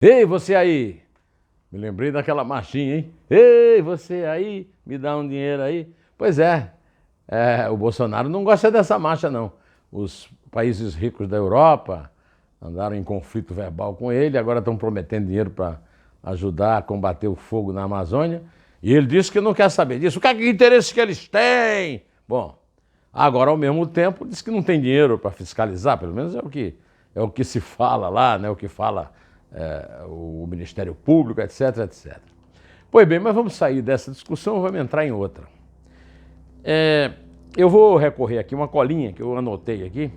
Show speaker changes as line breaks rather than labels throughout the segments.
Ei, você aí! Me lembrei daquela marchinha, hein? Ei, você aí, me dá um dinheiro aí. Pois é, o Bolsonaro não gosta dessa marcha, não. Os países ricos da Europa andaram em conflito verbal com ele, agora estão prometendo dinheiro para ajudar a combater o fogo na Amazônia. E ele disse que não quer saber disso. O que é que interesse que eles têm? Bom, agora, ao mesmo tempo, diz que não tem dinheiro para fiscalizar, pelo menos é o que se fala lá, né? O que fala o Ministério Público, etc, etc. Pois bem, mas vamos sair dessa discussão e vamos entrar em outra. Eu vou recorrer aqui uma colinha que eu anotei aqui.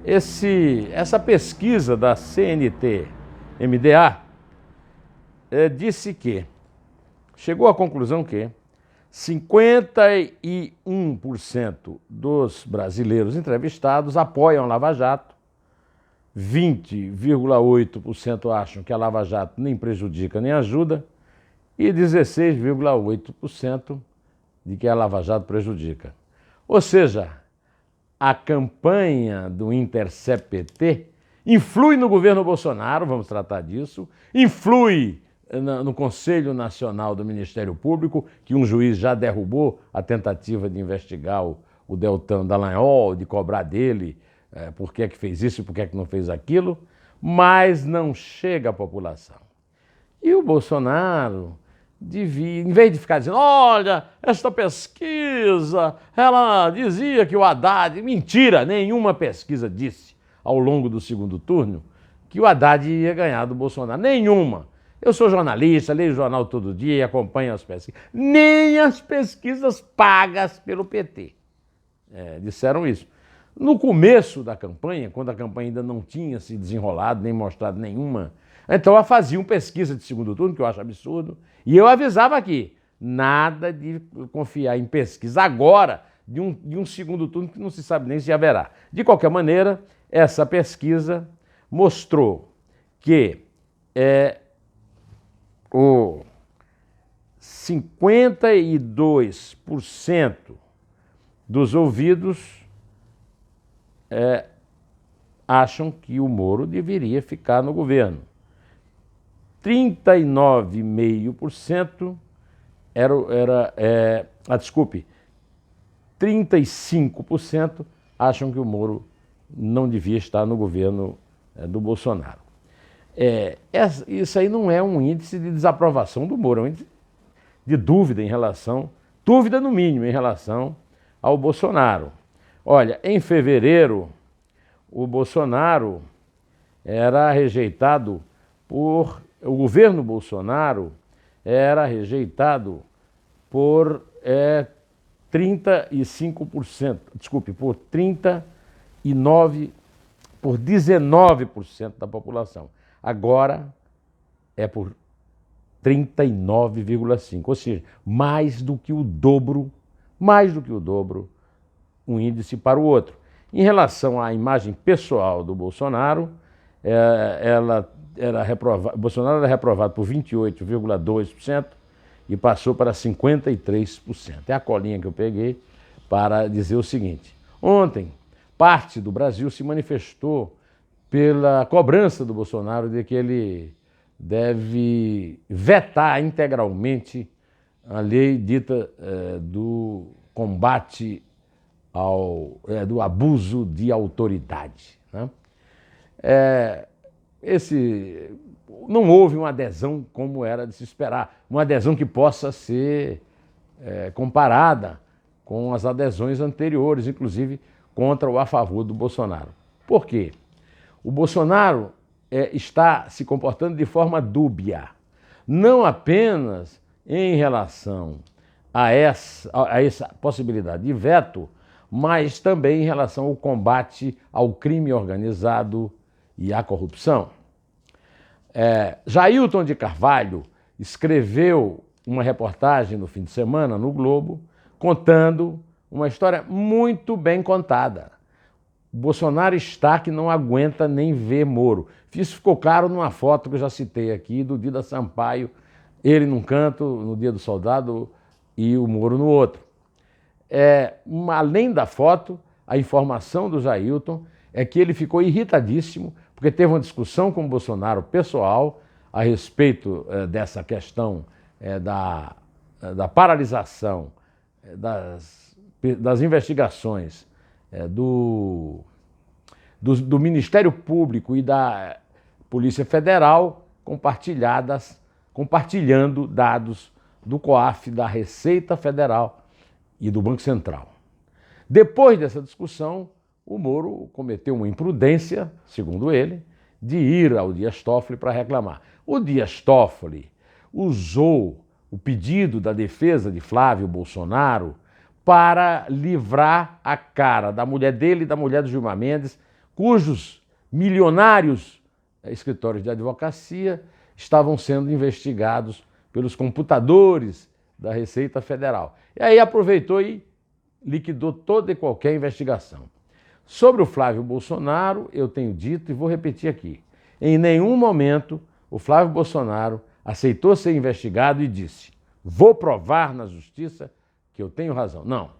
Essa pesquisa da CNT-MDA disse que chegou à conclusão que 51% dos brasileiros entrevistados apoiam a Lava Jato, 20,8% acham que a Lava Jato nem prejudica nem ajuda e 16,8% de que a Lava Jato prejudica. Ou seja, a campanha do Intercept-PT influi no governo Bolsonaro, vamos tratar disso, influi no Conselho Nacional do Ministério Público, que um juiz já derrubou a tentativa de investigar o Deltan Dallagnol, de cobrar dele por que é que fez isso e por que é que não fez aquilo, mas não chega à população. E o Bolsonaro devia, em vez de ficar dizendo, olha, esta pesquisa, ela dizia que o Haddad... Mentira, nenhuma pesquisa disse ao longo do segundo turno que o Haddad ia ganhar do Bolsonaro. Nenhuma. Eu sou jornalista, leio o jornal todo dia, acompanho as pesquisas. Nem as pesquisas pagas pelo PT disseram isso. No começo da campanha, quando a campanha ainda não tinha se desenrolado, nem mostrado nenhuma, então faziam pesquisa de segundo turno, que eu acho absurdo, e eu avisava aqui, nada de confiar em pesquisa agora de um segundo turno que não se sabe nem se haverá. De qualquer maneira, essa pesquisa mostrou que o 52% dos ouvidos acham que o Moro deveria ficar no governo. 39,5% 35% acham que o Moro não devia estar no governo do Bolsonaro. Isso aí não é um índice de desaprovação do Moro, é um índice de dúvida dúvida no mínimo, em relação ao Bolsonaro. Olha, em fevereiro, o Bolsonaro era rejeitado o governo Bolsonaro era rejeitado por 35%, desculpe, por 19% da população. Agora é por 39,5%, ou seja, mais do que o dobro, um índice para o outro. Em relação à imagem pessoal do Bolsonaro, Bolsonaro era reprovado por 28,2% e passou para 53%. É a colinha que eu peguei para dizer o seguinte. Ontem, parte do Brasil se manifestou pela cobrança do Bolsonaro de que ele deve vetar integralmente a lei dita do combate do abuso de autoridade, né? Não houve uma adesão como era de se esperar, uma adesão que possa ser comparada com as adesões anteriores, inclusive contra ou a favor do Bolsonaro. Por quê? O Bolsonaro está se comportando de forma dúbia, não apenas em relação a essa possibilidade de veto, mas também em relação ao combate ao crime organizado e à corrupção. Jailton de Carvalho escreveu uma reportagem no fim de semana no Globo, contando uma história muito bem contada. O Bolsonaro está que não aguenta nem ver Moro. Isso ficou claro numa foto que eu já citei aqui, do Dida Sampaio, ele num canto, no Dia do Soldado, e o Moro no outro. Além da foto, a informação do Jailton é que ele ficou irritadíssimo, porque teve uma discussão com o Bolsonaro pessoal, a respeito dessa questão da paralisação das investigações do Ministério Público e da Polícia Federal, compartilhando dados do COAF, da Receita Federal e do Banco Central. Depois dessa discussão, o Moro cometeu uma imprudência, segundo ele, de ir ao Dias Toffoli para reclamar. O Dias Toffoli usou o pedido da defesa de Flávio Bolsonaro para livrar a cara da mulher dele e da mulher do Gilmar Mendes, cujos milionários escritórios de advocacia estavam sendo investigados pelos computadores da Receita Federal. E aí aproveitou e liquidou toda e qualquer investigação. Sobre o Flávio Bolsonaro, eu tenho dito e vou repetir aqui, em nenhum momento o Flávio Bolsonaro aceitou ser investigado e disse: vou provar na justiça que eu tenho razão. Não.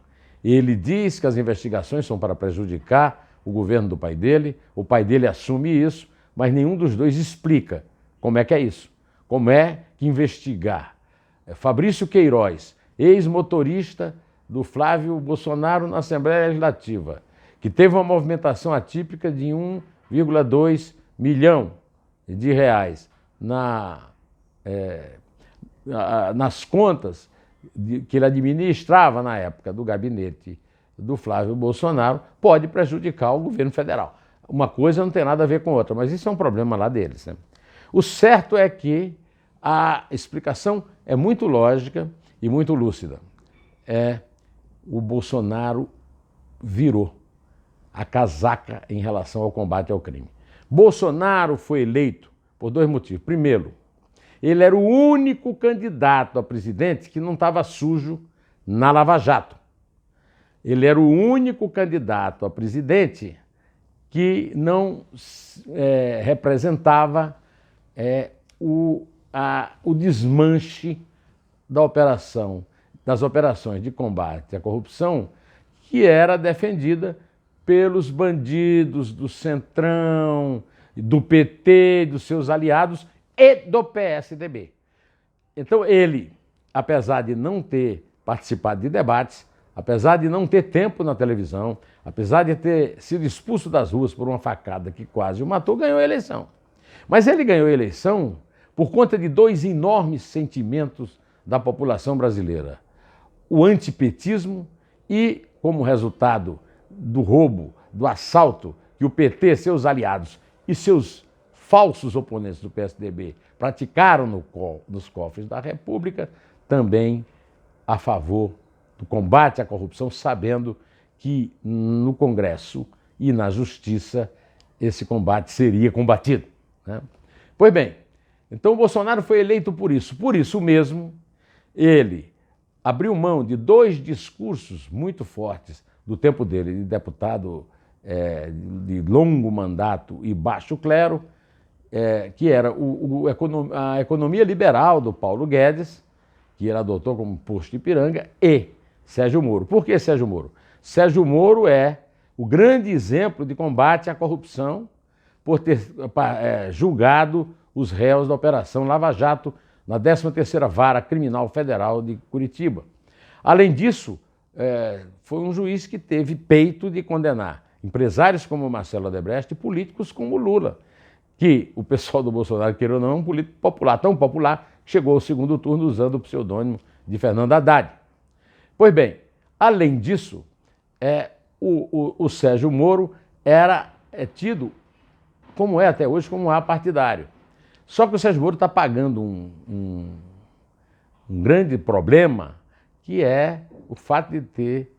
Ele diz que as investigações são para prejudicar o governo do pai dele, o pai dele assume isso, mas nenhum dos dois explica como é que é isso. Como é que investigar Fabrício Queiroz, ex-motorista do Flávio Bolsonaro na Assembleia Legislativa, que teve uma movimentação atípica de 1,2 milhão de reais nas contas que ele administrava na época do gabinete do Flávio Bolsonaro, pode prejudicar o governo federal. Uma coisa não tem nada a ver com outra, mas isso é um problema lá deles, né? O certo é que a explicação é muito lógica e muito lúcida. O Bolsonaro virou a casaca em relação ao combate ao crime. Bolsonaro foi eleito por dois motivos. Primeiro, ele era o único candidato a presidente que não estava sujo na Lava Jato. Ele era o único candidato a presidente que não representava o desmanche das operações de combate à corrupção que era defendida pelos bandidos do Centrão, do PT, dos seus aliados e do PSDB. Então ele, apesar de não ter participado de debates, apesar de não ter tempo na televisão, apesar de ter sido expulso das ruas por uma facada que quase o matou, ganhou a eleição. Mas ele ganhou a eleição por conta de dois enormes sentimentos da população brasileira: o antipetismo e, como resultado do roubo, do assalto que o PT, seus aliados e seus falsos oponentes do PSDB praticaram nos cofres da República, também a favor do combate à corrupção, sabendo que no Congresso e na Justiça esse combate seria combatido, né? Pois bem, então o Bolsonaro foi eleito por isso. Por isso mesmo, ele abriu mão de dois discursos muito fortes do tempo dele, de deputado de longo mandato e baixo clero, que era a economia liberal do Paulo Guedes, que ele adotou como posto de Ipiranga, e Sérgio Moro. Por que Sérgio Moro? Sérgio Moro é o grande exemplo de combate à corrupção por ter julgado os réus da Operação Lava Jato na 13ª Vara Criminal Federal de Curitiba. Além disso, foi um juiz que teve peito de condenar empresários como Marcelo Odebrecht e políticos como Lula, que o pessoal do Bolsonaro, queira ou não, é um político popular, tão popular, que chegou ao segundo turno usando o pseudônimo de Fernando Haddad. Pois bem, além disso, o Sérgio Moro era tido, como é até hoje, como apartidário. Só que o Sérgio Moro está pagando um grande problema, que é o fato de ter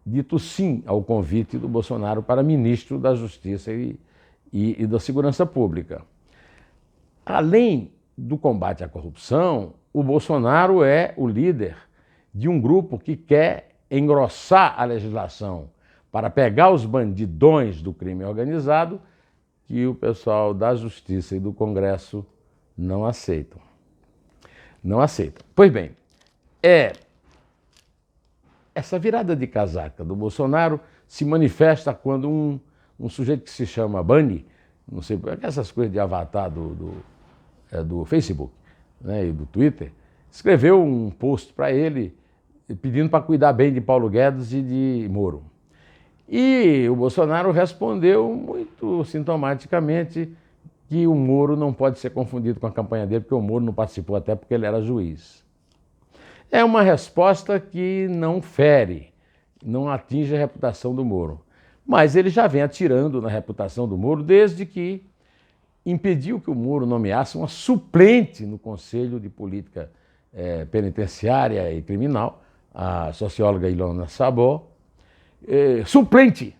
dito sim ao convite do Bolsonaro para ministro da Justiça e da Segurança Pública. Além do combate à corrupção, o Bolsonaro é o líder de um grupo que quer engrossar a legislação para pegar os bandidões do crime organizado, que o pessoal da Justiça e do Congresso não aceitam. Não aceitam. Pois bem, essa virada de casaca do Bolsonaro se manifesta quando um sujeito que se chama Bunny, não sei, essas coisas de avatar do Facebook, né, e do Twitter, escreveu um post para ele pedindo para cuidar bem de Paulo Guedes e de Moro. E o Bolsonaro respondeu muito sintomaticamente que o Moro não pode ser confundido com a campanha dele, porque o Moro não participou até porque ele era juiz. É uma resposta que não fere, não atinge a reputação do Moro. Mas ele já vem atirando na reputação do Moro desde que impediu que o Moro nomeasse uma suplente no Conselho de Política Penitenciária e Criminal, a socióloga Ilona Sabó, suplente.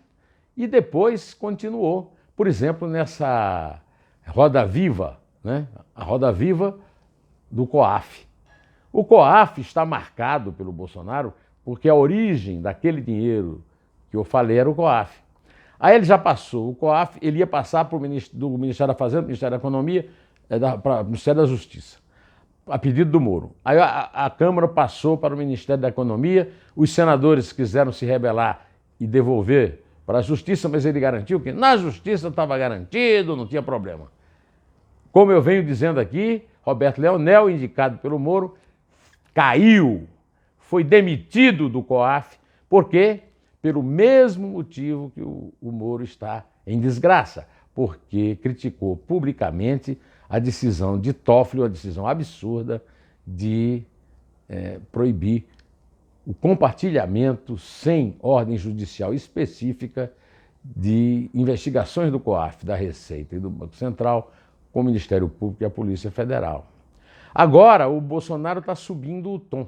E depois continuou, por exemplo, nessa Roda Viva, né? A Roda Viva do COAF. O COAF está marcado pelo Bolsonaro porque a origem daquele dinheiro que eu falei era o COAF. Aí ele já passou, o COAF, ele ia passar do Ministério da Fazenda, Ministério da Economia, para o Ministério da Justiça, a pedido do Moro. Aí a Câmara passou para o Ministério da Economia, os senadores quiseram se rebelar e devolver para a Justiça, mas ele garantiu que na Justiça estava garantido, não tinha problema. Como eu venho dizendo aqui, Roberto Leonel, indicado pelo Moro, caiu, foi demitido do COAF, por quê? Pelo mesmo motivo que o Moro está em desgraça, porque criticou publicamente a decisão de Toffoli, uma decisão absurda de proibir o compartilhamento sem ordem judicial específica de investigações do COAF, da Receita e do Banco Central com o Ministério Público e a Polícia Federal. Agora, o Bolsonaro está subindo o tom.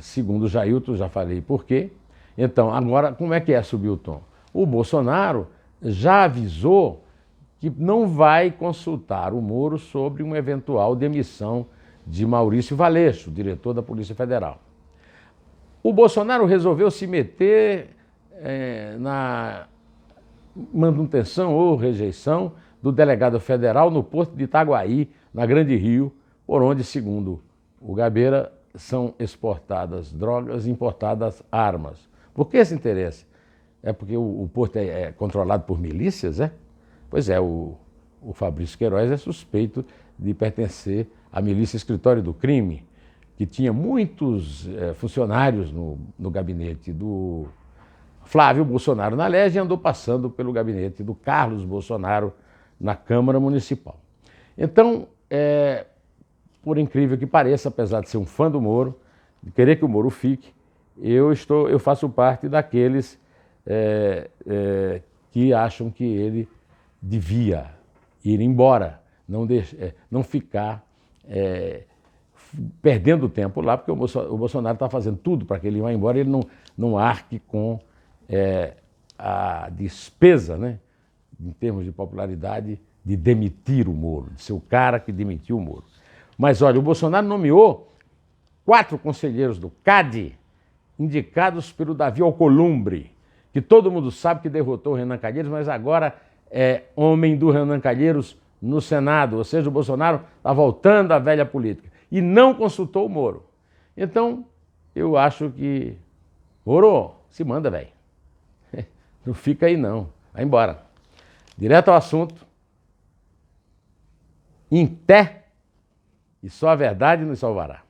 Segundo o Jailton, já falei por quê. Então, agora, como é que é subir o tom? O Bolsonaro já avisou que não vai consultar o Moro sobre uma eventual demissão de Maurício Valeixo, diretor da Polícia Federal. O Bolsonaro resolveu se meter na manutenção ou rejeição do delegado federal no porto de Itaguaí, na Grande Rio, por onde, segundo o Gabeira, são exportadas drogas e importadas armas. Por que esse interesse? É porque o porto é controlado por milícias, é? Pois é, o Fabrício Queiroz é suspeito de pertencer à milícia Escritório do Crime, que tinha muitos funcionários no gabinete do Flávio Bolsonaro na Leste e andou passando pelo gabinete do Carlos Bolsonaro na Câmara Municipal. Então, por incrível que pareça, apesar de ser um fã do Moro, de querer que o Moro fique, eu faço parte daqueles que acham que ele devia ir embora, não ficar perdendo tempo lá, porque o Bolsonaro está fazendo tudo para que ele vá embora e ele não arque com a despesa, né, em termos de popularidade, de demitir o Moro, de ser o cara que demitiu o Moro. Mas olha, o Bolsonaro nomeou 4 conselheiros do CAD, indicados pelo Davi Alcolumbre, que todo mundo sabe que derrotou o Renan Calheiros, mas agora é homem do Renan Calheiros no Senado, ou seja, o Bolsonaro está voltando à velha política e não consultou o Moro. Então, eu acho que Moro, se manda, velho. Não fica aí não, vai embora. Direto ao assunto, em té, e só a verdade nos salvará.